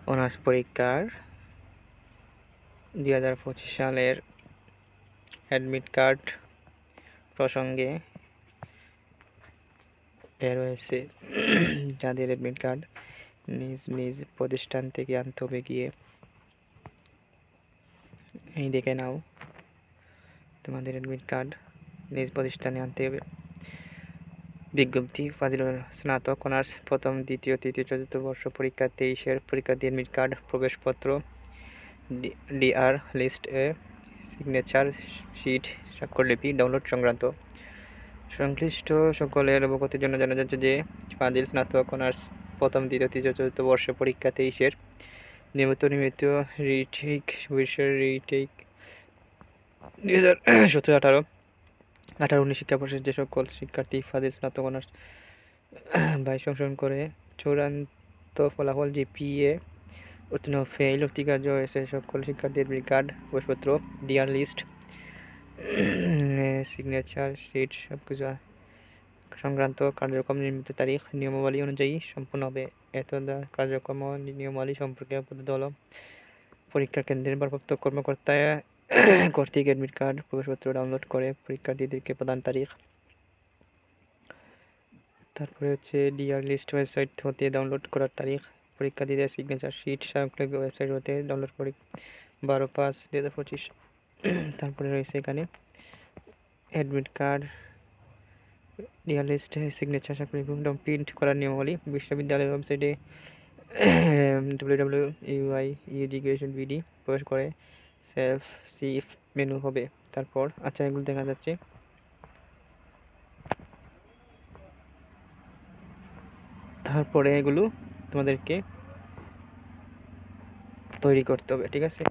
Honours পরীক্ষার 2025 সালের admit card প্রসঙ্গে বের হয়েছে। যাদের অ্যাডমিট কার্ড নিজ নিজ প্রতিষ্ঠান থেকে আনতে হবে গিয়ে, এই দেখে নাও, তোমাদের অ্যাডমিট কার্ড নিজ প্রতিষ্ঠানে আনতে হবে। বিজ্ঞপ্তি: ফাজিলুর স্নাতক অনার্স প্রথম, দ্বিতীয়, তৃতীয়, চতুর্থ বর্ষ পরীক্ষা 23-এর পরীক্ষার্থী অ্যাডমিট কার্ড, প্রবেশপত্র, ডিআর লিস্ট এ সিগনেচার শিট, স্বাক্ষরলিপি ডাউনলোড সংক্রান্ত সংশ্লিষ্ট সকলের অবগতির জন্য জানা যাচ্ছে যে ফাজিল স্নাতক অনার্স প্রথম, দ্বিতীয়, তৃতীয়, চতুর্থ বর্ষ পরীক্ষা 23-এর নিয়মিত রিটেক বিষয়ের রিটেক 2017-18-19 শিক্ষাবর্ষের যে সকল শিক্ষার্থী ফাজিল স্নাতক অনার্স 22 সংশোধন করে চূড়ান্ত ফলাফল জিপিএ উত্তীর্ণ ফেল অতিকার্য হয়েছে সকল শিক্ষার্থীর অ্যাডমিট কার্ড, প্রবেশপত্র, ডিআর লিস্ট, সিগনেচার শিট সবকিছু সংক্রান্ত কার্যক্রম নির্মিত তারিখ নিয়মাবলী অনুযায়ী সম্পূর্ণ হবে। এত কার্যক্রম নিয়মাবলী সম্পর্কে প্রদত্ত হল পরীক্ষা কেন্দ্রের ভারপ্রাপ্ত কর্মকর্তা কর্তৃক অ্যাডমিট কার্ড, প্রবেশপত্র ডাউনলোড করে পরীক্ষার্থীদেরকে প্রদান তারিখ। তারপরে হচ্ছে ডিআর লিস্ট ওয়েবসাইট হতে ডাউনলোড করার তারিখ, পরীক্ষার্থীদের সিগনেচার শিট স্বাক্ষরলিপি ওয়েবসাইট হতে ডাউনলোড করে 12/5/2025। তারপরে রয়েছে এখানে admit card, DR list, signature স্বাক্ষরলিপি প্রিন্ট করার নিয়মাবলী। বিশ্ববিদ্যালয়ের ওয়েবসাইটে www.uieducation.bd প্রবেশ করে সেলফ সিফ মেনু হবে। তারপর আচ্ছা, এগুলো দেখা যাচ্ছে। তারপরে এগুলো তোমাদেরকে তৈরি করতে হবে, ঠিক আছে।